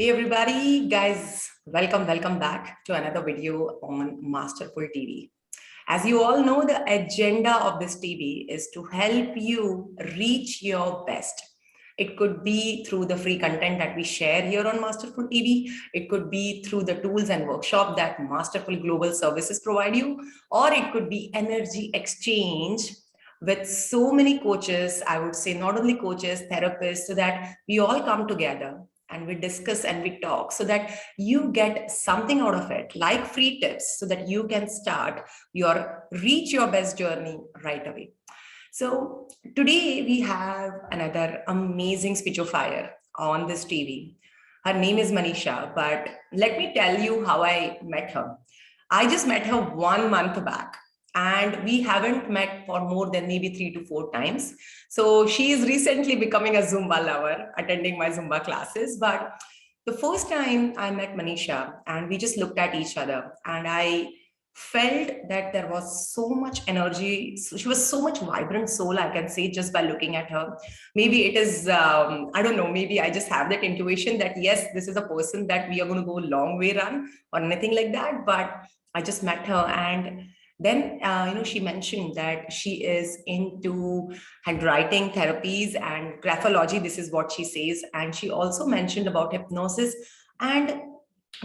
Hey everybody, guys, welcome back to another video on Masterful TV. As you all know, the agenda of this TV is to help you reach your best. It could be through the free content that we share here on Masterful TV. It could be through the tools and workshop that Masterful Global Services provide you, or it could be energy exchange with so many coaches. I would say not only coaches, therapists, so that we all come together and we discuss and we talk so that you get something out of it, like free tips, so that you can start your reach your best journey right away. So today we have another amazing speech of fire on this TV. Her name is Manissha, but let me tell you how I met her. I just met her 1 month back, and we haven't met for more than maybe 3 to 4 times. So she is recently becoming a Zumba lover, attending my Zumba classes. But the first time I met Manissha and we just looked at each other, and I felt that there was so much energy. She was so much vibrant soul, I can say, just by looking at her. Maybe it is, I don't know, maybe I just have that intuition that yes, this is a person that we are going to go a long way run or anything like that. But I just met her, and then she mentioned that she is into handwriting therapies and graphology. This is what she says. And she also mentioned about hypnosis. And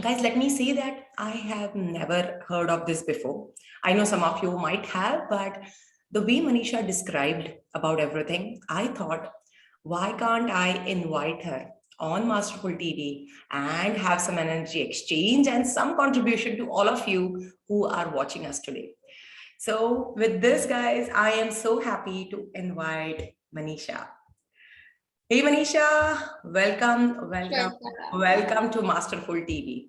guys, let me say that I have never heard of this before. I know some of you might have, but the way Manissha described about everything, I thought, why can't I invite her on Masterful TV and have some energy exchange and some contribution to all of you who are watching us today? So with this, guys, I am so happy to invite Manissha. Hey Manissha, welcome to Masterful TV.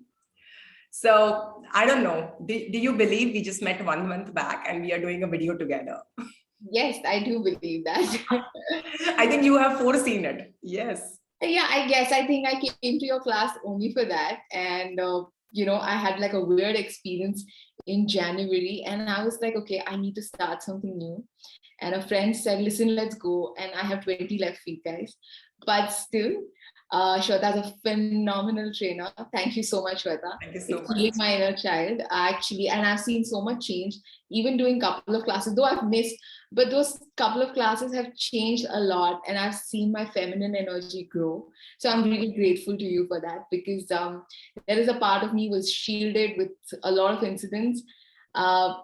So I don't know, do you believe we just met 1 month back and we are doing a video together? Yes, I do believe that. I think you have foreseen it. Yes. Yeah, I guess. I think I came to your class only for that. And, I had like a weird experience in January. And I was like, okay, I need to start something new. And a friend said, listen, let's go. And I have 20 left feet, guys. But still, Shweta is a phenomenal trainer. Thank you so much, Shweta. Thank you so It's much. healing my inner child, actually. And I've seen so much change, even doing a couple of classes, though I've missed, but those couple of classes have changed a lot. And I've seen my feminine energy grow. So I'm really grateful to you for that, because there is a part of me was shielded with a lot of incidents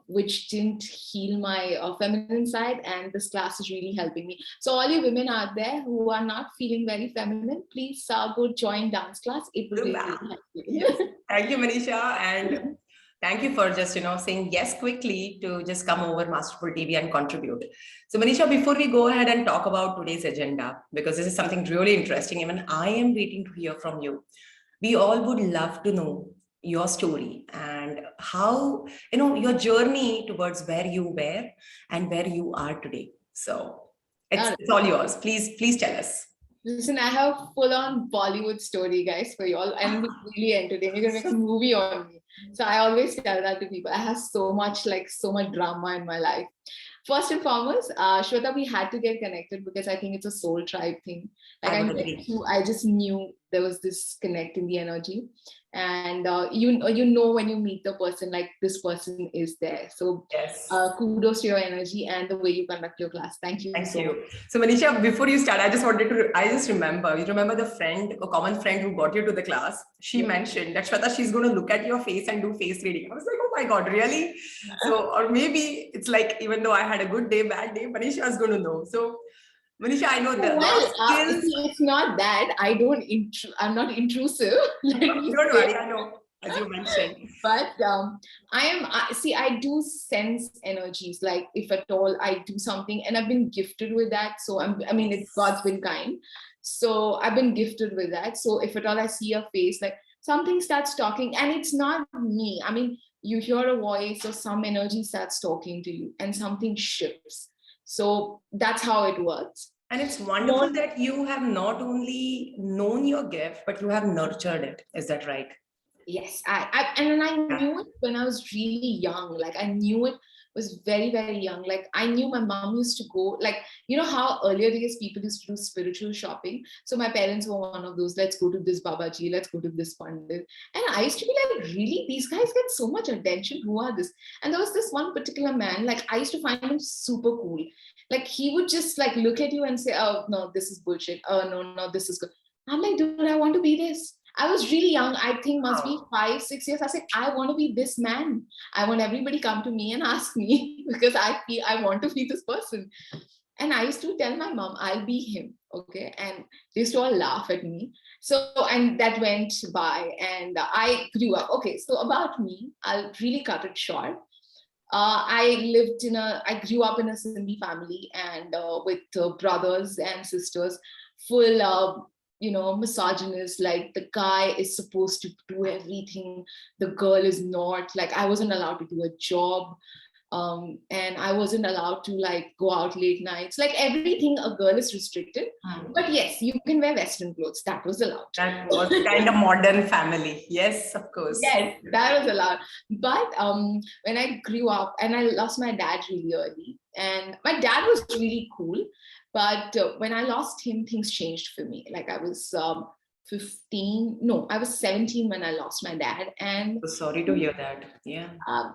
which didn't heal my feminine side, and this class is really helping me. So all you women out there who are not feeling very feminine, please go join dance class. It will really help you. Yes. Thank you, Manissha, and thank you for just saying yes quickly to just come over Masterful TV and contribute. So Manissha, before we go ahead and talk about today's agenda, because this is something really interesting, even I am waiting to hear from you. We all would love to know your story and how, your journey towards where you were and where you are today. So it's all yours. Please tell us. Listen, I have full-on Bollywood story, guys, for you all, and it's really entertaining. You're gonna make a movie on me. So I always tell that to people. I have so much drama in my life. First and foremost, Shweta, we had to get connected because I think it's a soul tribe thing. Like I just knew there was this connect in the energy, and you know when you meet the person, like this person is there. So yes. Kudos to your energy and the way you conduct your class. Thank you. Thank you. So Manissha, before you start, I just remember, you remember a common friend who got you to the class? She mentioned that Shweta, she's going to look at your face and do face reading. I was like, oh my God, really? So, or maybe it's like, even though I had a good day, bad day, Manissha is going to know. So Manissha, I know that. It's not that I'm not intrusive. Don't worry, I know, as you mentioned. But I do sense energies. Like if at all I do something, and I've been gifted with that. So God's been kind. So I've been gifted with that. So if at all I see a face, like something starts talking, and it's not me. I mean, you hear a voice or some energy starts talking to you, and something shifts. So that's how it works. And it's wonderful that you have not only known your gift, but you have nurtured it. Is that right? Yes. I knew it when I was really young. Like I knew it was very, very young. Like I knew my mom used to go, like, you know how earlier days people used to do spiritual shopping. So my parents were one of those, let's go to this Babaji, let's go to this Pandit. And I used to be like, really? These guys get so much attention. Who are this? And there was this one particular man, like I used to find him super cool. Like he would just like look at you and say, oh, no, this is bullshit. Oh, no, this is good. I'm like, dude, I want to be this. I was really young. I think must be 5, 6 years. I said, I want to be this man. I want everybody come to me and ask me because I feel I want to be this person. And I used to tell my mom, I'll be him. Okay. And they used to all laugh at me. So, and that went by and I grew up. Okay. So about me, I'll really cut it short. I grew up in a Sindhi family and with brothers and sisters full of, misogynist, like the guy is supposed to do everything. The girl is not. Like I wasn't allowed to do a job. And I wasn't allowed to like go out late nights. Like everything a girl is restricted. But yes, you can wear Western clothes. That was allowed. That was kind of modern family. Yes, of course. Yes, that was allowed. But when I grew up and I lost my dad really early, and my dad was really cool. But when I lost him, things changed for me. Like I was 15, no, I was 17 when I lost my dad. And sorry to hear that. Yeah.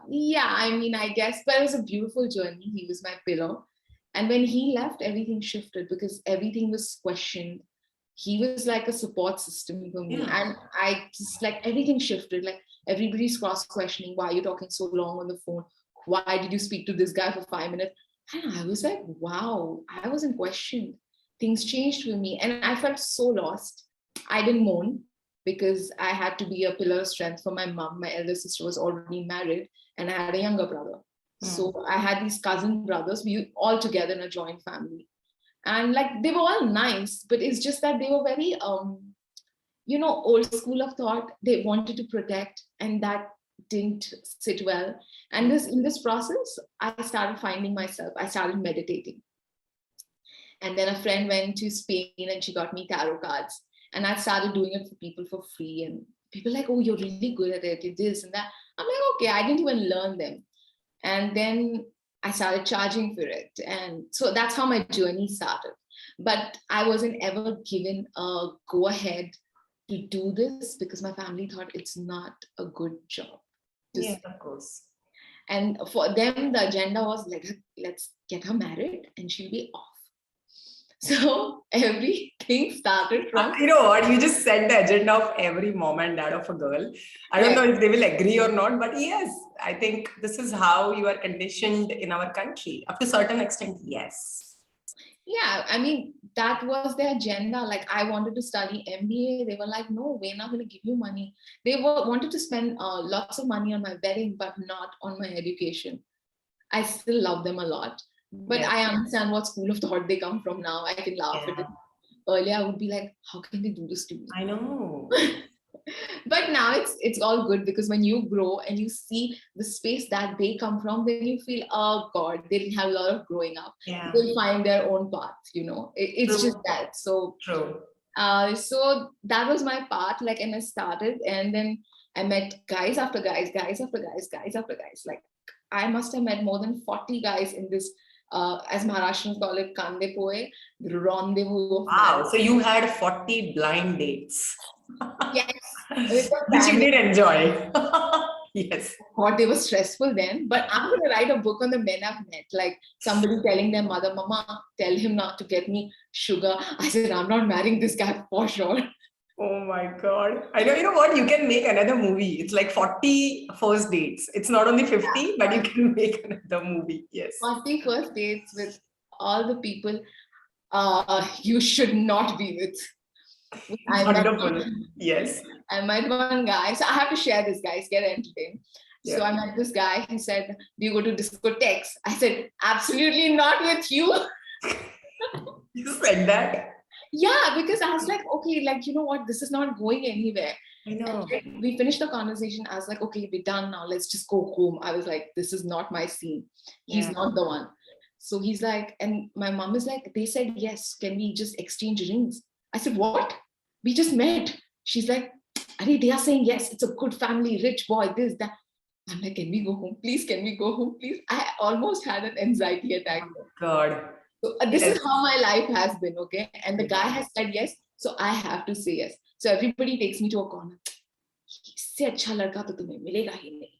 Yeah, I mean, I guess, but it was a beautiful journey. He was my pillow. And when he left, everything shifted because everything was questioned. He was like a support system for me. Yeah. And I just like everything shifted. Like everybody's cross questioning, why are you talking so long on the phone? Why did you speak to this guy for 5 minutes? And I was like, wow, I wasn't questioned. Things changed for me. And I felt so lost. I didn't moan because I had to be a pillar of strength for my mom. My elder sister was already married and I had a younger brother. So I had these cousin brothers, we all together in a joint family. And like, they were all nice, but it's just that they were very, old school of thought. They wanted to protect and that didn't sit well. And in this process, I started finding myself. I started meditating. And then a friend went to Spain and she got me tarot cards. And I started doing it for people for free. And people like, oh, you're really good at it. It this and that. I'm like, okay, I didn't even learn them. And then I started charging for it. And so that's how my journey started. But I wasn't ever given a go ahead to do this because my family thought it's not a good job. Yes, of course. And for them, the agenda was like, let's get her married and she'll be off. So everything started from... You know what? You just set the agenda of every mom and dad of a girl. I don't know if they will agree or not, but yes, I think this is how you are conditioned in our country. Up to a certain extent, yes. Yeah, I mean, that was their agenda. Like, I wanted to study MBA. They were like, no, we're not going to give you money. They wanted to spend lots of money on my wedding, but not on my education. I still love them a lot. But I understand what school of thought they come from now. I can laugh at it. Earlier, I would be like, how can they do this to me? I know. But now it's all good because when you grow and you see the space that they come from, then you feel, oh God, they didn't have a lot of growing up. Yeah. They'll find their own path, It's True. just that. So True. So that was my path, like, and I started, and then I met guys after guys, guys after guys, guys after guys. Like, I must have met more than 40 guys in this, as Maharashtrians call it, Kande Poe, the rendezvous of wow, marriage. so you had 40 blind dates. Yes. Which you did enjoy. Yes. Thought they were stressful then, but I'm going to write a book on the men I've met. Like somebody telling their mother, Mama, tell him not to get me sugar. I said, I'm not marrying this guy for sure. Oh my God. I know, you know what? You can make another movie. It's like 40 first dates. It's not only 50, but you can make another movie. Yes. 40 first dates with all the people you should not be with. Wonderful. Yes. I met one guy. So I have to share this, guys. Get entertained. Yeah. So I met this guy. He said, do you go to discotheques? I said, absolutely not with you. You said that? Yeah, because I was like, okay, like, you know what? This is not going anywhere. I know. And we finished the conversation. I was like, okay, we're done now. Let's just go home. I was like, this is not my scene. He's not the one. So he's like, and my mom is like, they said, yes, can we just exchange rings? I said, what? We just met. She's like, they are saying, yes, it's a good family, rich boy, this, that. I'm like, can we go home? Please, can we go home? Please. I almost had an anxiety attack. Oh, God. So this Yes. is how my life has been, okay? And the guy Yeah. has said yes, so I have to say yes. So everybody takes me to a corner. इससे अच्छा लड़का तो तुम्हें मिलेगा ही नहीं.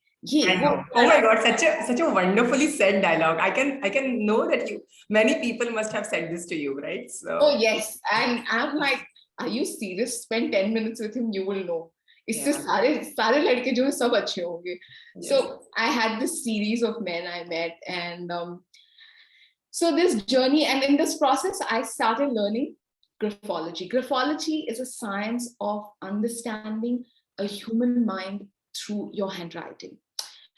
I know. Oh my God, such a wonderfully said dialogue. I can know that many people must have said this to you, right? So Oh yes, and I'm like, are you serious? Spend 10 minutes with him, you will know. इससे yeah. सारे सारे लड़के जो हैं सब अच्छे होंगे. Yes. So I had this series of men I met, and so this journey, and in this process, I started learning graphology. Graphology is a science of understanding a human mind through your handwriting.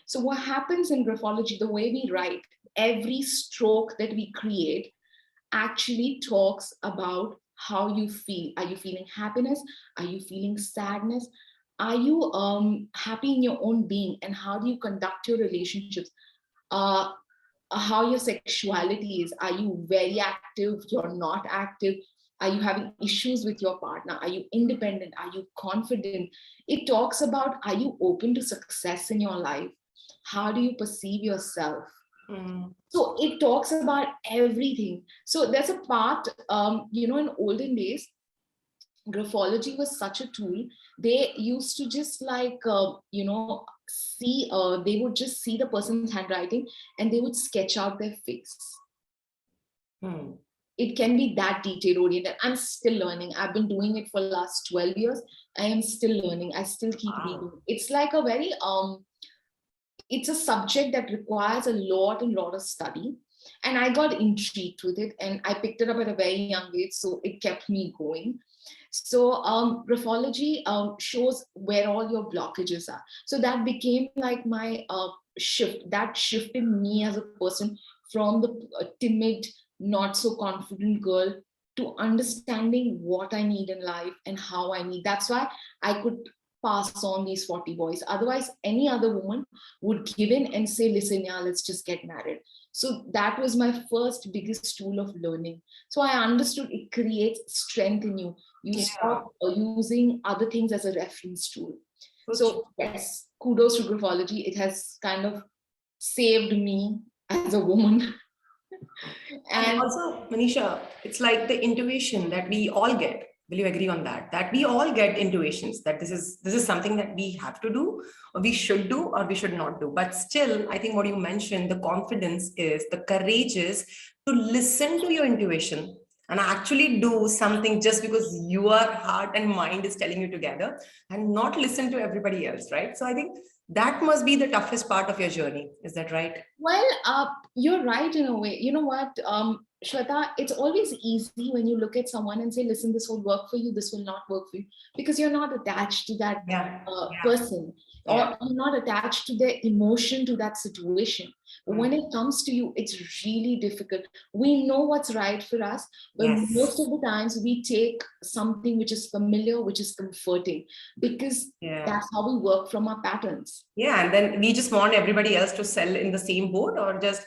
So what happens in graphology, the way we write, every stroke that we create actually talks about how you feel. Are you feeling happiness? Are you feeling sadness? Are you happy in your own being? And how do you conduct your relationships? Uh, how your sexuality is. Are you very active? You're not active? Are you having issues with your partner? Are you independent? Are you confident? It talks about, are you open to success in your life? How do you perceive yourself? Mm. So it talks about everything. So there's a part, in olden days, graphology was such a tool. They used to just see, they would just see the person's handwriting and they would sketch out their face. Hmm. It can be that detail oriented. I'm still learning. I've been doing it for the last 12 years. I am still learning. I still keep reading. It's like a very, it's a subject that requires a lot of study. And I got intrigued with it and I picked it up at a very young age. So it kept me going. So graphology shows where all your blockages are. So that became like my shift. That shifted me as a person from the timid, not so confident girl to understanding what I need in life and how I need. That's why I could pass on these 40 boys. Otherwise, any other woman would give in and say, listen, yeah, let's just get married. So that was my first biggest tool of learning. So I understood it creates strength in you. You stop using other things as a reference tool. So yes, kudos to graphology. It has kind of saved me as a woman. And also, Manissha, it's like the intuition that we all get. Will you agree on that? That we all get intuitions that this is something that we have to do, or we should do, or we should not do. But still, I think what you mentioned, the confidence is, the courage is to listen to your intuition and actually do something just because your heart and mind is telling you together, and not listen to everybody else, right? So I think that must be the toughest part of your journey. Is that right? Well, you're right in a way. You know what, Shweta, it's always easy when you look at someone and say, listen, this will work for you, this will not work for you, because you're not attached to that person, or you're not attached to their emotion, to that situation. But when it comes to you, it's really difficult. We know what's right for us, but most of the times we take something which is familiar, which is comforting, because that's how we work from our patterns. Yeah, and then we just want everybody else to sell in the same boat, or just,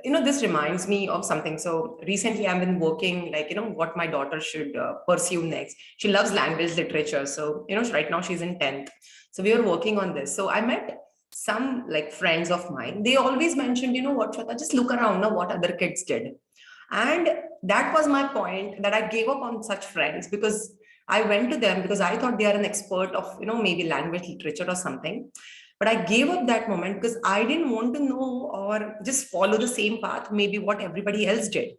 this reminds me of something. So recently I've been working, like, what my daughter should pursue next. She loves language literature. So, right now she's in 10th. So we were working on this. So I met some like friends of mine. They always mentioned, what, Shweta, just look around now what other kids did. And that was my point, that I gave up on such friends, because I went to them because I thought they are an expert of, maybe language literature or something. But I gave up that moment because I didn't want to know or just follow the same path, maybe what everybody else did.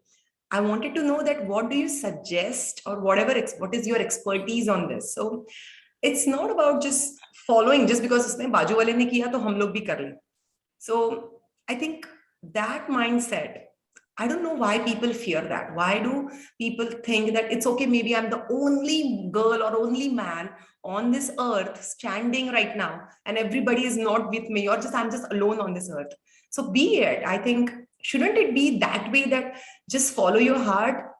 I wanted to know that what do you suggest, or whatever, what is your expertise on this? So it's not about just following just because usne baaju wale ne kiya to hum log bhi kar le. So I think that mindset, I don't know why people fear that. Why do people think that it's okay, maybe I'm the only girl or only man on this earth standing right now, and everybody is not with me, or just I'm just alone on this earth. So be it. I think, shouldn't it be that way, that just follow your heart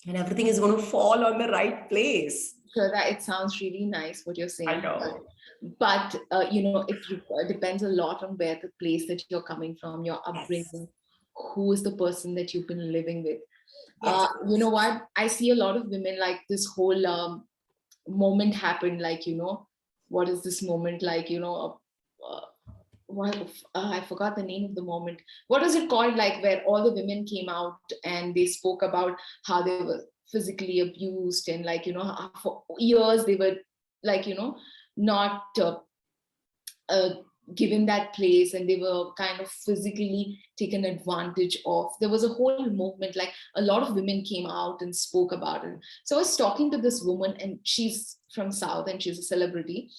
and everything is going to fall on the right place? So that it sounds really nice what you're saying. I know. But it depends a lot on where the place that you're coming from, your upbringing, who is the person that you've been living with. You know what? I see a lot of women, like this whole moment happened, like, what is this moment like, I forgot the name of the moment. What was it called? Like where all the women came out and they spoke about how they were physically abused, and like, you know, how for years they were like, you know, not uh, given that place, and they were kind of physically taken advantage of. There was a whole movement, like a lot of women came out and spoke about it. So I was talking to this woman, and she's from South and she's a celebrity,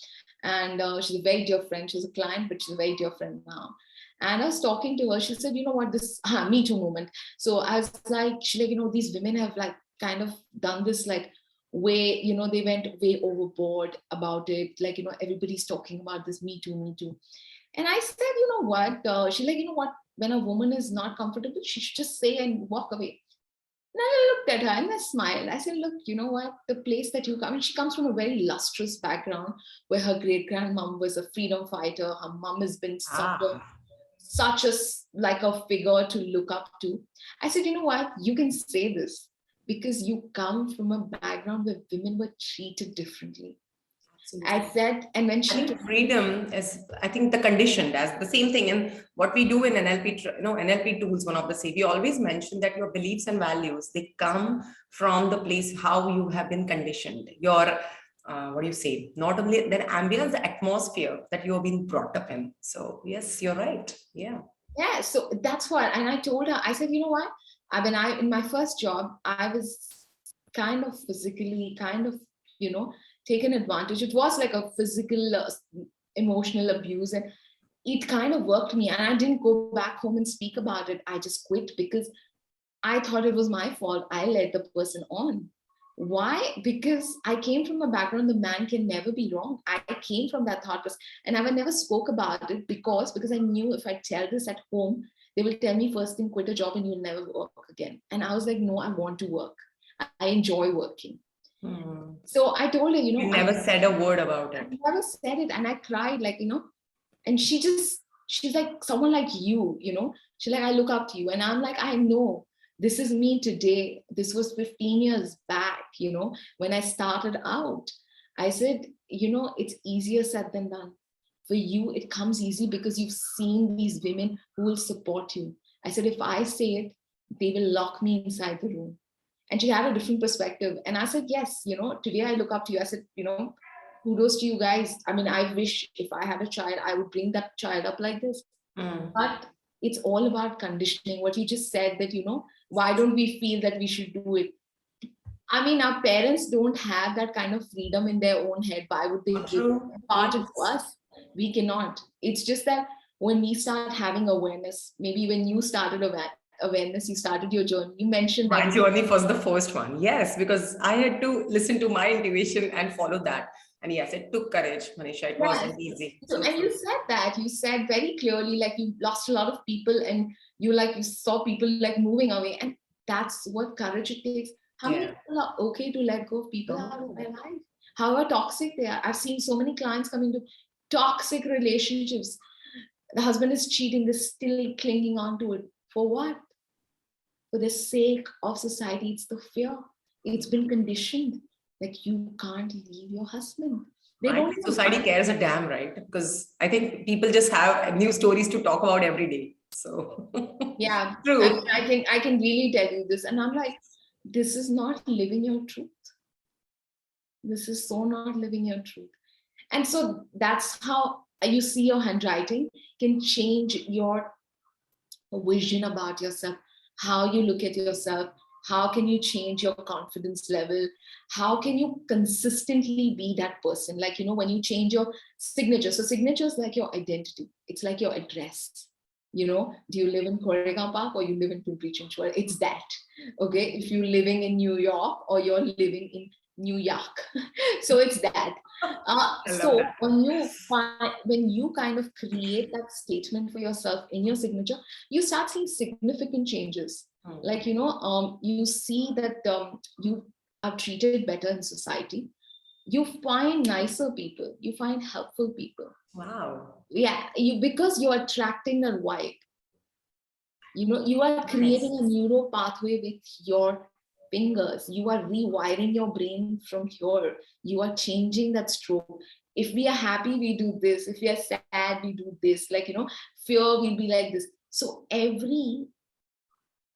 and she's a very dear friend. She's a client, but she's a very dear friend now. And I was talking to her. She said, you know what, this Me Too movement. So I was like, she like, you know, these women have like kind of done this like way, you know, they went way overboard about it. Like, you know, everybody's talking about this Me Too, Me Too. And I said, you know what? She like, you know what? When a woman is not comfortable, she should just say and walk away. And I looked at her and I smiled. I said, look, you know what? The place that you come, and she comes from a very lustrous background where her great grandmom was a freedom fighter. Her mom has been such a like a figure to look up to. I said, you know what? You can say this because you come from a background where women were treated differently. Absolutely. I said, and when she I think freedom is, I think, the conditioned as the same thing. And what we do in NLP, NLP tools, one of the say, we always mention that your beliefs and values, they come from the place how you have been conditioned. Your, what do you say? Not only the ambience, the atmosphere that you have been brought up in. So yes, you're right. Yeah. yeah, so that's what. And I told her, I said, you know what? In my first job, I was kind of physically, kind of, you know, taken advantage. It was like a physical, emotional abuse, and it kind of worked me. And I didn't go back home and speak about it. I just quit because I thought it was my fault. I led the person on. Why? Because I came from a background, the man can never be wrong. I came from that thought process, and I never spoke about it because I knew if I tell this at home, they will tell me first thing, quit a job and you'll never work again. And I was like, no, I want to work. I enjoy working. So I told her, you know, You never said a word about it. I never said it, and I cried, like, you know, and she's like, someone like you know, she's like, I look up to you. And I'm like, I know this is me today. This was 15 years back, you know, when I started out. I said, you know, it's easier said than done. For you, it comes easy because you've seen these women who will support you. I said, if I say it, they will lock me inside the room. And she had a different perspective. And I said, yes, you know, today I look up to you. I said, you know, kudos to you guys. I mean, I wish if I had a child, I would bring that child up like this. But it's all about conditioning. What you just said, that, you know, why don't we feel that we should do it? I mean, our parents don't have that kind of freedom in their own head. Why would they impart it to us? We cannot. It's just that when we start having awareness, maybe when you started awareness, you started your journey. You mentioned that my journey was the first one. Yes, because I had to listen to my intuition and follow that. And yes, it took courage, Manissha. It wasn't easy. So, and you said that, you said very clearly, like you lost a lot of people, and you saw people like moving away, and that's what courage it takes. How many people are okay to let go of people out of their life? However toxic they are. I've seen so many clients come into toxic relationships. The husband is cheating, they're still clinging on to it. For what? For the sake of society. It's the fear. It's been conditioned. Like, you can't leave your husband. They don't. Society cares a damn, right? Because I think people just have new stories to talk about every day. So yeah, true. I can really tell you this, and I'm like, this is not living your truth. This is so not living your truth. And so that's how you see your handwriting can change your vision about yourself, how you look at yourself. How can you change your confidence level? How can you consistently be that person? Like, you know, when you change your signature. So signature is like your identity. It's like your address. You know, do you live in Koregaon Park or you live in Pimpri Chinchwad? It's that. Okay. If you're living in New York or you're living in New York. So it's that. So that. When you kind of create that statement for yourself in your signature, you start seeing significant changes. Like, you know, you see that you are treated better in society. You find nicer people. You find helpful people. Wow. Yeah, because you're attracting that vibe. You know, you are creating a neural pathway with your fingers. You are rewiring your brain from here. You are changing that stroke. If we are happy, we do this. If we are sad, we do this. Like, fear will be like this. So every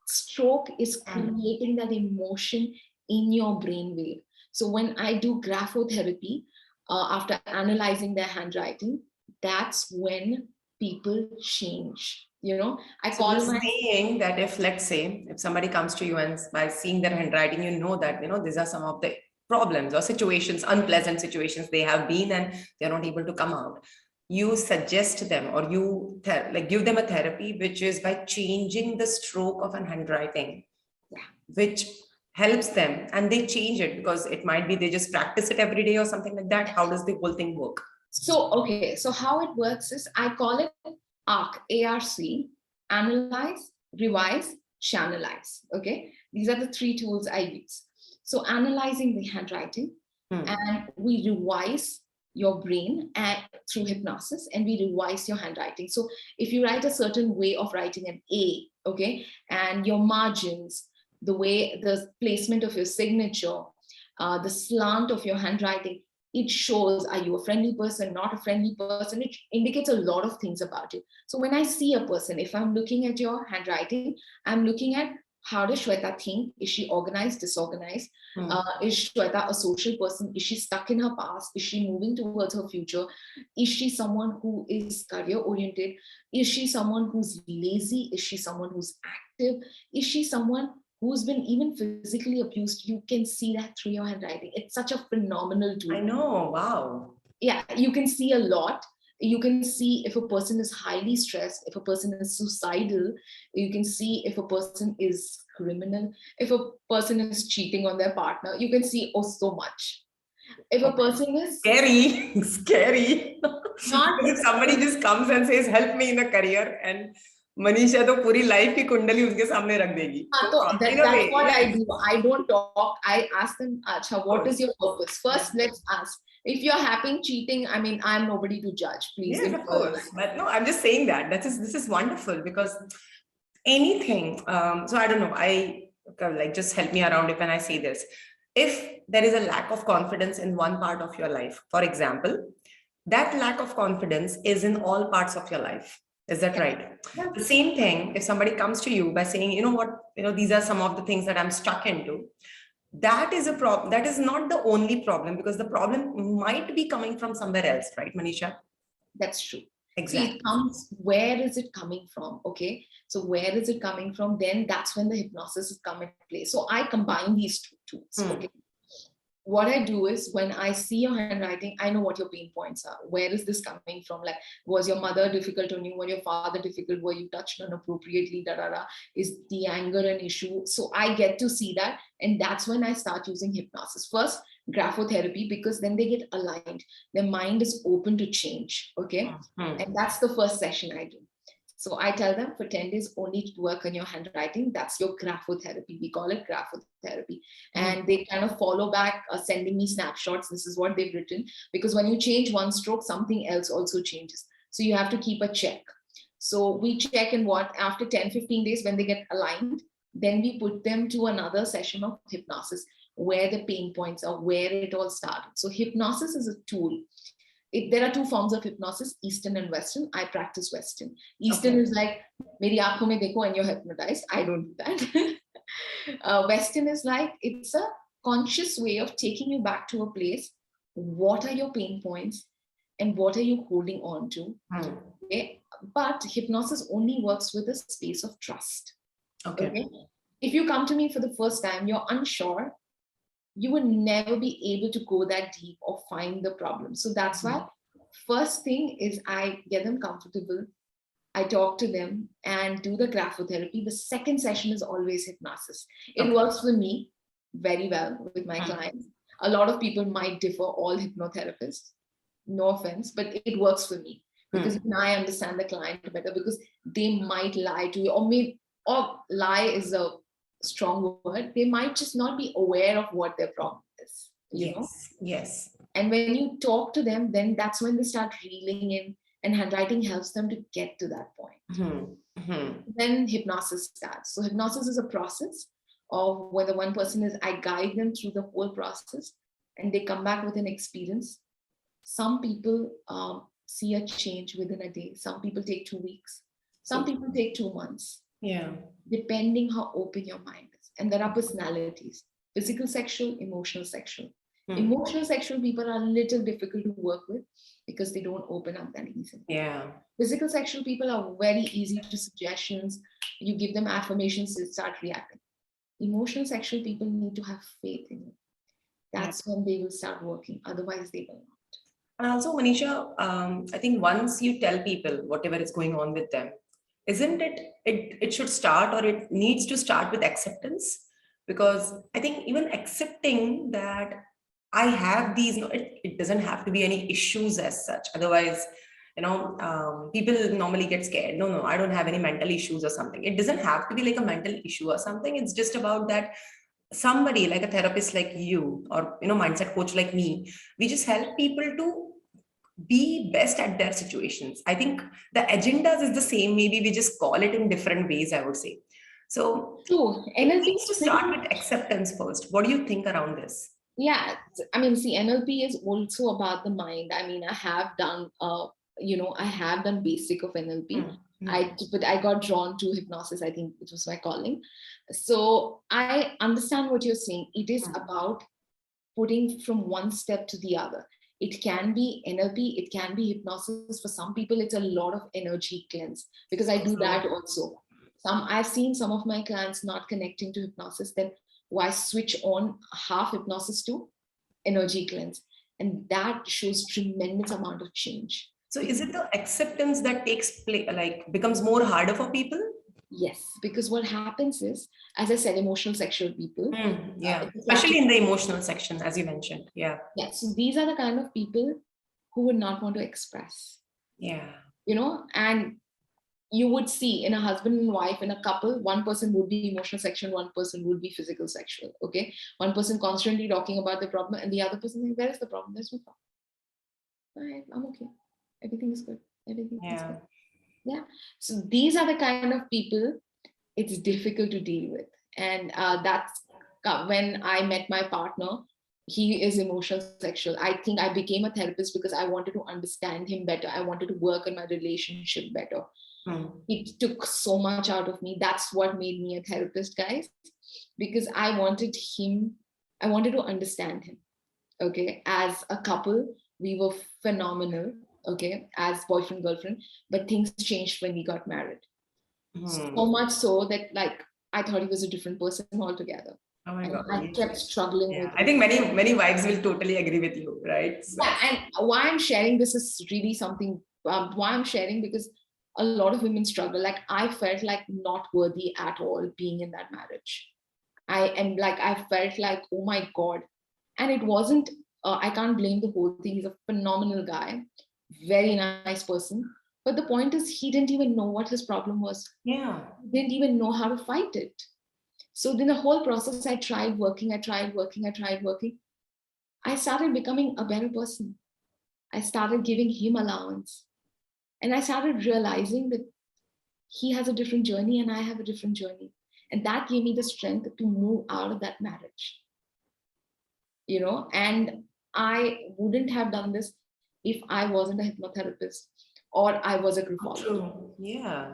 stroke is creating that emotion in your brainwave. So when I do graphotherapy, after analyzing their handwriting, that's when people change. I So you're call my saying that if, let's say, if somebody comes to you and by seeing their handwriting, you know that, these are some of the problems or situations, unpleasant situations they have been and they're not able to come out. You suggest them or you give them a therapy, which is by changing the stroke of an handwriting, which helps them and they change it because it might be they just practice it every day or something like that. How does the whole thing work? So, okay. So how it works is I call it ARC, A-R-C, analyze, revise, channelize. Okay. These are the 3 tools I use. So analyzing the handwriting, and we revise your brain through hypnosis, and we revise your handwriting. So if you write a certain way of writing an A, okay, and your margins, the way, the placement of your signature, the slant of your handwriting, it shows, are you a friendly person, not a friendly person? It indicates a lot of things about you. So when I see a person, if I'm looking at your handwriting, I'm looking at, how does Shweta think? Is she organized, disorganized? Is Shweta a social person? Is she stuck in her past? Is she moving towards her future? Is she someone who is career oriented? Is she someone who's lazy? Is she someone who's active? Is she someone who's been even physically abused? You can see that through your handwriting. It's such a phenomenal tool. I know. Wow. Yeah, you can see a lot. You can see if a person is highly stressed, if a person is suicidal. You can see if a person is criminal, if a person is cheating on their partner. You can see so much. If a person is scary, scary. not, if somebody just comes and says, "Help me in a career," and Manisha तो पूरी life की कुंडली उसके सामने रख देगी. That's what I do. I don't talk. I ask them, Acha, what is your purpose? First, let's ask. If you're happy cheating, I mean, I'm nobody to judge. Please. Yes, of course. But no, I'm just saying that. This is wonderful because anything. So I don't know. I just help me around it when I say this. If there is a lack of confidence in one part of your life, for example, that lack of confidence is in all parts of your life. Is that right? Yeah. The same thing, if somebody comes to you by saying, you know what, these are some of the things that I'm stuck into, that is a problem. That is not the only problem because the problem might be coming from somewhere else, right, Manisha? That's true. Exactly. See, it comes, where is it coming from? Okay. So where is it coming from? Then that's when the hypnosis is come into play. So I combine these 2 tools. Okay. What I do is when I see your handwriting, I know what your pain points are. Where is this coming from? Like, was your mother difficult on you? Was your father difficult? Were you touched inappropriately? Is the anger an issue? So I get to see that. And that's when I start using hypnosis. First, graphotherapy, because then they get aligned. Their mind is open to change. Okay. And that's the first session I do. So I tell them for 10 days only to work on your handwriting. That's your graphotherapy. We call it graphotherapy. And they kind of follow back, sending me snapshots. This is what they've written. Because when you change one stroke, something else also changes. So you have to keep a check. So we check in after 10, 15 days when they get aligned, then we put them to another session of hypnosis where the pain points are, where it all started. So hypnosis is a tool. There are 2 forms of hypnosis, Eastern and Western. I practice Western. Eastern is like, meri aankhon mein dekho and you're hypnotized. I don't do that. Western is like, it's a conscious way of taking you back to a place. What are your pain points and what are you holding on to? Okay? But hypnosis only works with a space of trust. Okay? If you come to me for the first time, you're unsure, you will never be able to go that deep or find the problem. So that's why first thing is I get them comfortable. I talk to them and do the graphotherapy. The second session is always hypnosis. It works for me very well with my clients. A lot of people might differ, all hypnotherapists, no offense, but it works for me because now I understand the client better, because they might lie to you, or lie is a strong word. They might just not be aware of what their problem is, you know? Yes. And when you talk to them, then that's when they start reeling in, and handwriting helps them to get to that point. Then hypnosis starts. So hypnosis is a process of whether one person is, I guide them through the whole process and they come back with an experience. Some people see a change within a day. Some people take 2 weeks. Some people take 2 months. Yeah. Depending how open your mind is. And there are personalities: physical sexual, emotional sexual. Emotional sexual people are a little difficult to work with because they don't open up that easily. Yeah. Physical sexual people are very easy to suggestions. You give them affirmations, they start reacting. Emotional sexual people need to have faith in you. That's when they will start working. Otherwise, they will not. And also, Manissha, I think once you tell people whatever is going on with them, isn't it should start, or it needs to start with acceptance? Because I think even accepting that I have these, no, it doesn't have to be any issues as such. Otherwise, people normally get scared. No, I don't have any mental issues or something. It doesn't have to be like a mental issue or something. It's just about that somebody like a therapist like you, or mindset coach like me, we just help people to be best at their situations. I think the agendas is the same, maybe we just call it in different ways, I would say. So true. it NLP needs to start with acceptance first. What do you think around this? Yeah, I mean, see, NLP is also about the mind. I mean, I have done I have done basic of NLP. But I got drawn to hypnosis. I think it was my calling. So I understand what you're saying. It is about putting from one step to the other. It can be NLP, it can be hypnosis. For some people, it's a lot of energy cleanse, because I do that also. I've seen some of my clients not connecting to hypnosis, then why switch on half hypnosis to energy cleanse, and that shows tremendous amount of change. So is it the acceptance that takes place, like becomes more harder for people? Yes, because what happens is, as I said, emotional sexual people. Yeah, especially in the emotional section, as you mentioned. Yeah. Yeah. So these are the kind of people who would not want to express. Yeah. And you would see in a husband and wife, in a couple, one person would be emotional sexual, one person would be physical sexual. Okay. One person constantly talking about the problem, and the other person saying, where is the problem? There's no problem. I'm okay. Everything is good. Everything is good. Yeah. So these are the kind of people it's difficult to deal with. And that's when I met my partner. He is emotional sexual. I think I became a therapist because I wanted to understand him better. I wanted to work on my relationship better. It took so much out of me. That's what made me a therapist, guys, because I wanted to understand him. Okay. As a couple, we were phenomenal. Okay. As boyfriend, girlfriend, but things changed when we got married. So much so that I thought he was a different person altogether. Oh my God. I kept struggling with it. I think many wives will totally agree with you, right? So. Yeah, and why I'm sharing this is really something, why I'm sharing, because a lot of women struggle. I felt like not worthy at all being in that marriage. I felt like, oh my God. And it wasn't, I can't blame the whole thing. He's a phenomenal guy, very nice person. But the point is, he didn't even know what his problem was. Yeah. He didn't even know how to fight it. So then the whole process, I tried working. I started becoming a better person. I started giving him allowance. And I started realizing that he has a different journey and I have a different journey. And that gave me the strength to move out of that marriage. And I wouldn't have done this if I wasn't a hypnotherapist or I was a graphologist. True. Yeah.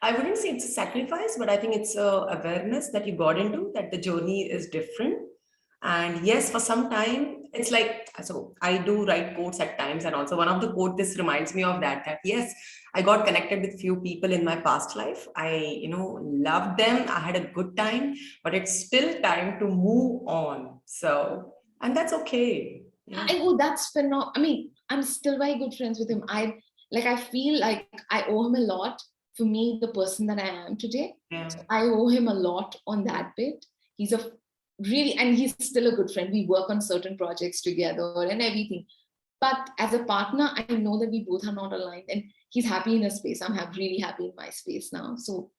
I wouldn't say it's a sacrifice, but I think it's a awareness that you got into, that the journey is different. And yes, for some time, it's like, so I do write quotes at times. And also one of the quotes, this reminds me of that yes, I got connected with few people in my past life. I, loved them. I had a good time, but it's still time to move on. So, and that's okay. Yeah. That's phenomenal. I mean, I'm still very good friends with him. I feel like I owe him a lot for me, the person that I am today. Yeah. So I owe him a lot on that bit. He's and he's still a good friend. We work on certain projects together and everything. But as a partner, I know that we both are not aligned, and he's happy in his space. I'm really happy in my space now. So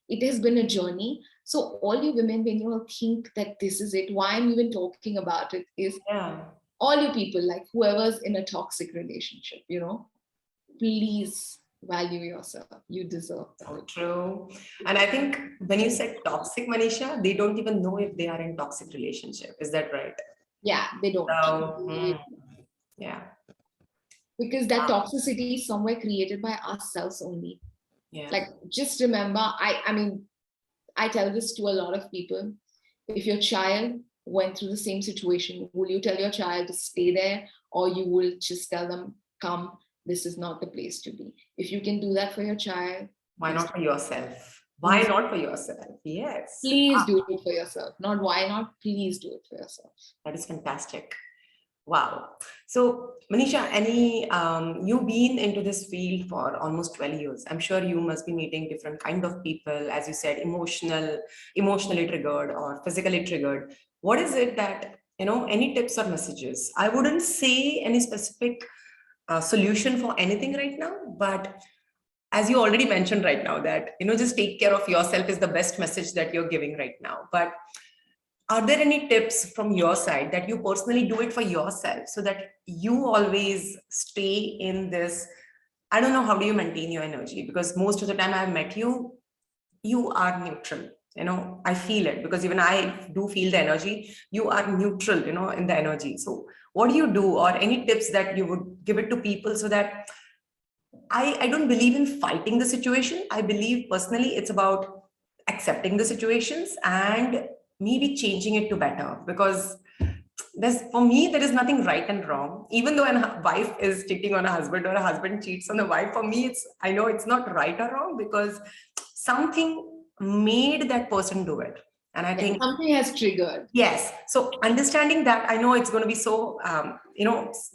it has been a journey. So all you women, when you all think that this is it, why I'm even talking about it is all you people, whoever's in a toxic relationship, please value yourself. You deserve that. So true. And I think when you said toxic, Manissha, they don't even know if they are in toxic relationship. Is that right? Yeah, they don't. So, yeah. because that toxicity is somewhere created by ourselves only. Yeah. Like, just remember, I mean, I tell this to a lot of people. If your child went through the same situation, will you tell your child to stay there, or you will just tell them, come, this is not the place to be? If you can do that for your child, Why not for yourself? Why please, not for yourself? Yes. please do it for yourself. Not why not, please do it for yourself. That is fantastic. Wow. So, Manissha, you've been into this field for almost 12 years. I'm sure you must be meeting different kind of people, as you said, emotionally triggered or physically triggered. What is it that, any tips or messages? I wouldn't say any specific solution for anything right now, but as you already mentioned right now that, just take care of yourself is the best message that you're giving right now. But are there any tips from your side that you personally do it for yourself so that you always stay in this? I don't know, how do you maintain your energy? Because most of the time I've met you, you are neutral. I feel it, because even I do feel the energy. You are neutral, in the energy. So what do you do, or any tips that you would give it to people so that I don't believe in fighting the situation. I believe personally it's about accepting the situations and maybe changing it to better, because for me there is nothing right and wrong. Even though a wife is cheating on a husband or a husband cheats on a wife, for me I know it's not right or wrong, because something made that person do it. And I think something has triggered. yes. So understanding that, I know it's going to be so,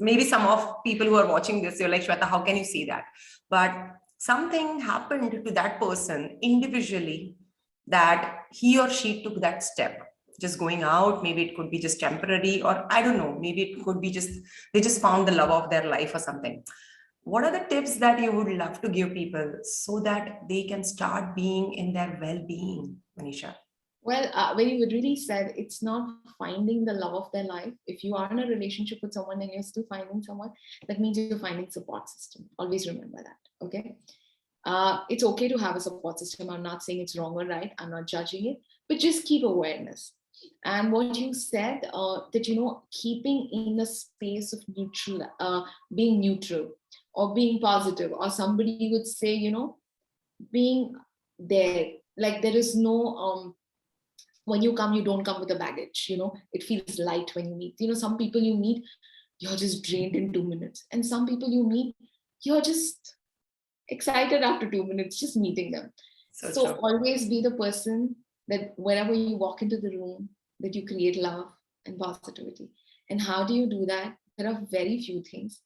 maybe some of people who are watching this, you're like, Shweta, how can you see that? But something happened to that person individually that he or she took that step, just going out. Maybe it could be just temporary, or I don't know, maybe it could be just, they just found the love of their life or something. What are the tips that you would love to give people so that they can start being in their well-being, Manissha? Well, when you really said it's not finding the love of their life. If you are in a relationship with someone and you're still finding someone, that means you're finding support system. Always remember that. Okay. It's okay to have a support system. I'm not saying it's wrong or right. I'm not judging it, but just keep awareness. And what you said, that, keeping in the space of neutral, being neutral or being positive, or somebody would say, being there, like there is no, when you come, you don't come with a baggage, it feels light when you meet. Some people you meet, you're just drained in 2 minutes. And some people you meet, you're just excited after 2 minutes, just meeting them. So always be the person that whenever you walk into the room, that you create love and positivity. And how do you do that? There are very few things.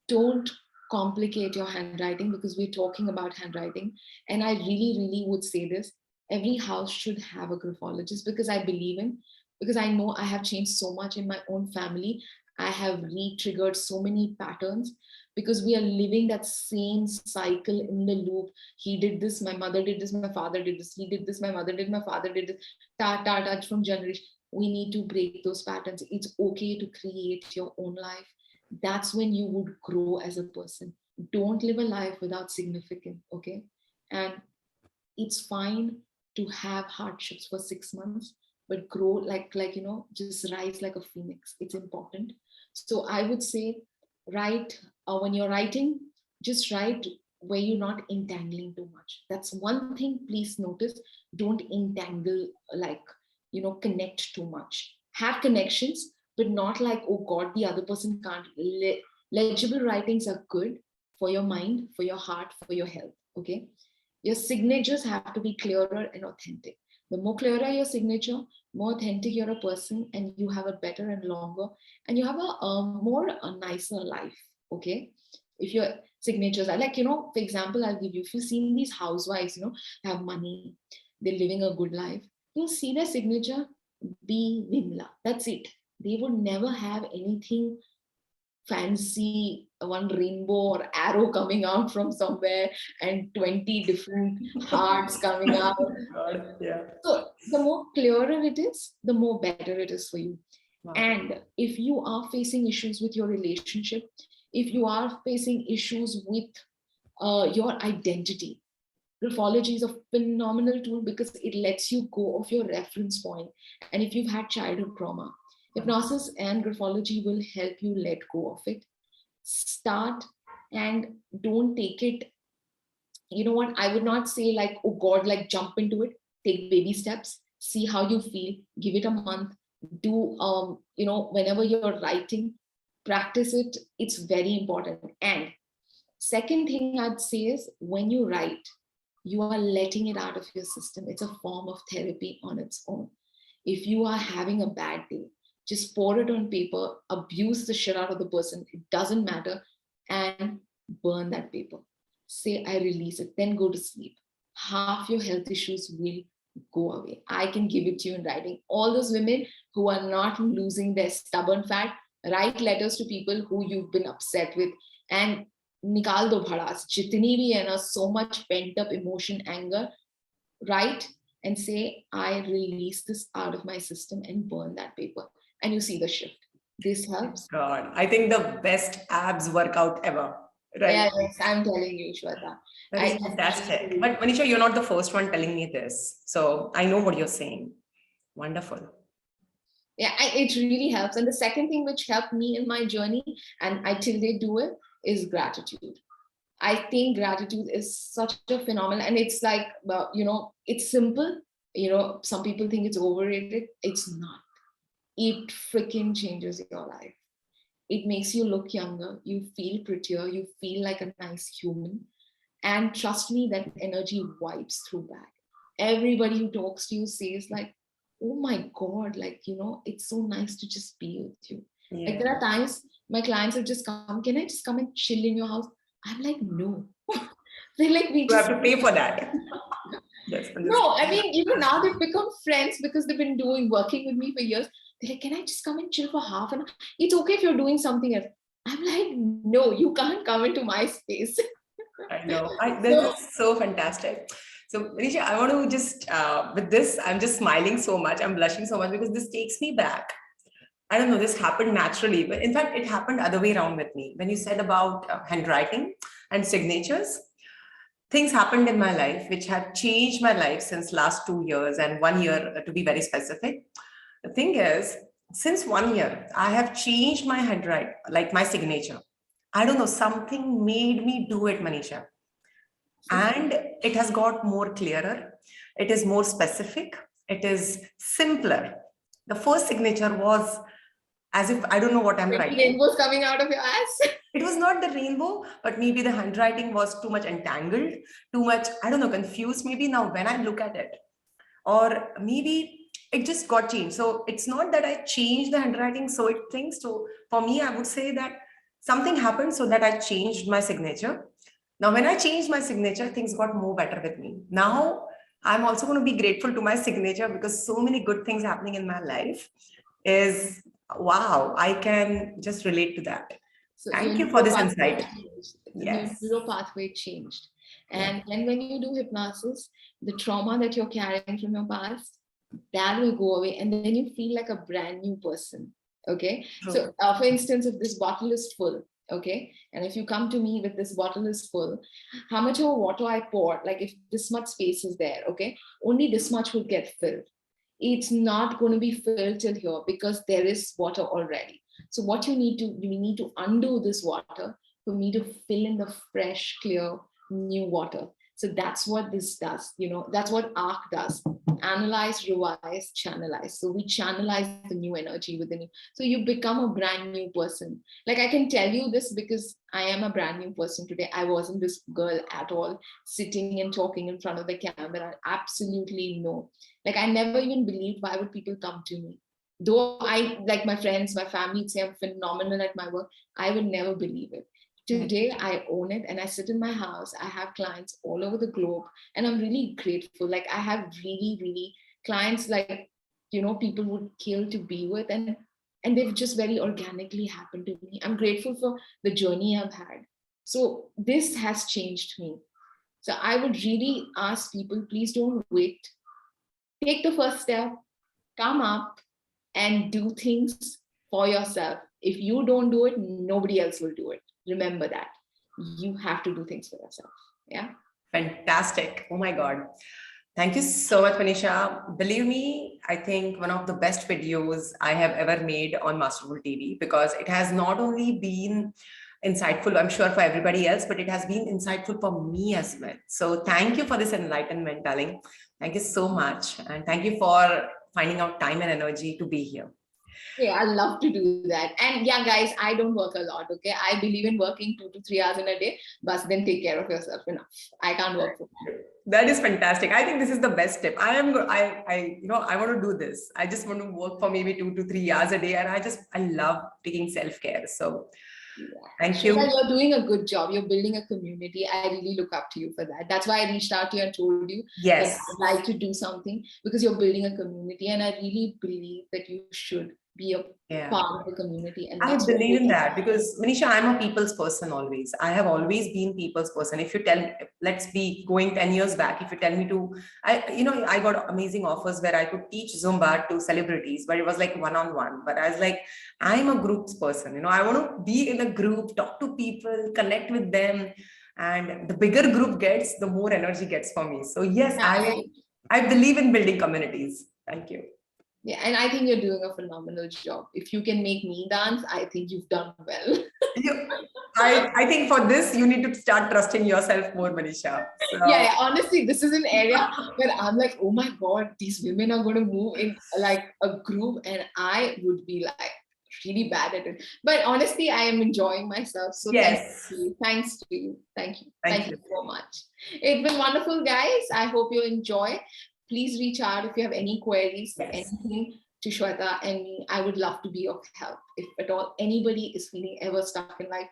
Don't complicate your handwriting, because we're talking about handwriting. And I really, really would say this. Every house should have a graphologist, because I believe in, because I know I have changed so much in my own family. I have re-triggered so many patterns, because we are living that same cycle in the loop. He did this, my mother did this, my father did this, he did this, my mother did, my father did this, from generation. We need to break those patterns. It's okay to create your own life. That's when you would grow as a person. Don't live a life without significance, okay? And it's fine to have hardships for 6 months, but grow just rise like a phoenix. It's important. So I would say, write, when you're writing, just write where you're not entangling too much. That's one thing, please notice. Don't entangle, connect too much. Have connections, but not like, oh God, the other person can't. Legible writings are good for your mind, for your heart, for your health, okay? Your signatures have to be clearer and authentic. The more clearer your signature, more authentic you're a person, and you have a better and longer, and you have a nicer life, okay? If your signatures are like, for example, I'll give you, if you've seen these housewives, have money, they're living a good life, you'll see their signature, be Vimla. That's it. They would never have anything fancy, one rainbow or arrow coming out from somewhere and 20 different hearts coming out. God, yeah. So the more clearer it is, the more better it is for you. Wow. And if you are facing issues with your relationship, if you are facing issues with your identity, graphology is a phenomenal tool, because it lets you go of your reference point. And if you've had childhood trauma, hypnosis and graphology will help you let go of it start and don't take it. You know what? I would not say like, oh God, like jump into it. Take baby steps, see how you feel, give it a month, do, whenever you're writing, practice it. It's very important. And second thing I'd say is when you write, you are letting it out of your system. It's a form of therapy on its own. If you are having a bad day, just pour it on paper, abuse the shit out of the person. It doesn't matter. And burn that paper. Say, I release it, then go to sleep. Half your health issues will go away. I can give it to you in writing. All those women who are not losing their stubborn fat, write letters to people who you've been upset with and nikal do bhadas. Jitni bhi hai na, so much pent up emotion, anger, write and say, I release this out of my system and burn that paper. And you see the shift. This helps. God, I think the best abs workout ever. Right. Yeah, yes, I'm telling you, Shweta. That is fantastic. But Manissha, you're not the first one telling me this. So I know what you're saying. Wonderful. Yeah, it really helps. And the second thing which helped me in my journey, and I till they do it, is gratitude. I think gratitude is such a phenomenon. And it's like, it's simple. Some people think it's overrated. It's not. It freaking changes your life. It makes you look younger. You feel prettier. You feel like a nice human. And trust me, that energy wipes through back. Everybody who talks to you says like, oh my God, like, it's so nice to just be with you. Yeah. Like there are times my clients have just come, can I just come and chill in your house? I'm like, no. They're like, we just have to pay for that. Yes, no, I mean, even now they've become friends because they've been working with me for years. They're like, can I just come and chill for half an hour? It's okay if you're doing something else. I'm like, no, you can't come into my space. I know. This is so fantastic. So, Manissha, I want to just, with this, I'm just smiling so much. I'm blushing so much because this takes me back. I don't know, this happened naturally, but in fact, it happened other way around with me. When you said about handwriting and signatures, things happened in my life which have changed my life since last 2 years and 1 year to be very specific. The thing is, since 1 year, I have changed my handwriting, like my signature. I don't know, something made me do it, Manissha. And it has got more clearer. It is more specific. It is simpler. The first signature was as if I don't know what I'm writing. Rainbows coming out of your ass. It was not the rainbow, but maybe the handwriting was too much entangled, too much, I don't know, confused maybe now when I look at it. Or maybe it just got changed. So it's not that I changed the handwriting, so it thinks. So for me, I would say that something happened so that I changed my signature. Now, when I changed my signature, things got more better with me. Now, I'm also going to be grateful to my signature because so many good things happening in my life is, wow, I can just relate to that. So thank you for this insight. Yes. The neural pathway changed. And then when you do hypnosis, the trauma that you're carrying from your past, that will go away. And then you feel like a brand new person. Okay. So for instance, if this bottle is full, okay, and if you come to me with this bottle is full, how much of water I pour, like if this much space is there, okay, only this much will get filled. It's not going to be filled till here because there is water already. So what we need to undo this water for me to fill in the fresh, clear, new water. So that's what this does, that's what ARC does. Analyze, revise, channelize. So we channelize the new energy within you. So you become a brand new person. Like I can tell you this because I am a brand new person today. I wasn't this girl at all, sitting and talking in front of the camera. Absolutely no. Like I never even believed why would people come to me. Though I, like my friends, my family say I'm phenomenal at my work, I would never believe it. Today, I own it and I sit in my house. I have clients all over the globe and I'm really grateful. Like I have really, really clients like, people would kill to be with and they've just very organically happened to me. I'm grateful for the journey I've had. So this has changed me. So I would really ask people, please don't wait. Take the first step, come up and do things for yourself. If you don't do it, nobody else will do it. Remember that. You have to do things for yourself. Yeah. Fantastic. Oh my God. Thank you so much, Manissha. Believe me, I think one of the best videos I have ever made on Masterful TV because it has not only been insightful, I'm sure, for everybody else, but it has been insightful for me as well. So thank you for this enlightenment, darling. Thank you so much. And thank you for finding out time and energy to be here. Yeah, I love to do that. And yeah, guys, I don't work a lot. Okay. I believe in working 2 to 3 hours in a day, but then take care of yourself enough. I can't work for that. That is fantastic. I think this is the best tip. I want to do this. I just want to work for maybe 2 to 3 hours a day. And I love taking self-care. So thank you. You're doing a good job. You're building a community. I really look up to you for that. That's why I reached out to you and told you Yes, that I'd like to do something, because you're building a community. And I really believe that you should be a part of the community. And I believe in that because, Manissha, I'm a people's person always. I have always been people's person. If you tell, let's be going 10 years back, if you tell me to, I got amazing offers where I could teach Zumba to celebrities, but it was like one-on-one. But I was like, I'm a groups person. I want to be in a group, talk to people, connect with them. And the bigger group gets, the more energy gets for me. So yes, I believe in building communities. Thank you. Yeah, and I think you're doing a phenomenal job. If you can make me dance, I think you've done well. I think for this, you need to start trusting yourself more, Manissha. So. Yeah, honestly, this is an area where I'm like, oh my God, these women are going to move in like a group, and I would be like really bad at it. But honestly, I am enjoying myself. So yes. Thanks to you. Thank you so much. It's been wonderful, guys. I hope you enjoy. Please reach out if you have any queries, anything to Shweta and me. I would love to be of help. If at all anybody is feeling ever stuck in life,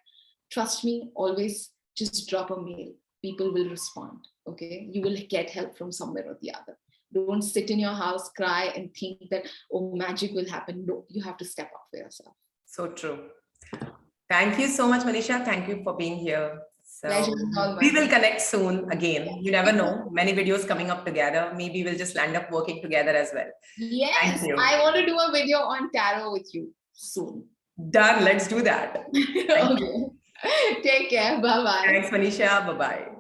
trust me, always just drop a mail. People will respond, okay? You will get help from somewhere or the other. Don't sit in your house, cry and think that, oh, magic will happen. No, you have to step up for yourself. So true. Thank you so much, Manissha. Thank you for being here. So we will connect soon again. You never know. Many videos coming up together. Maybe we'll just land up working together as well. Yes, I want to do a video on tarot with you soon. Done. Let's do that. Okay. Take care. Bye-bye. Thanks, Manissha. Bye-bye.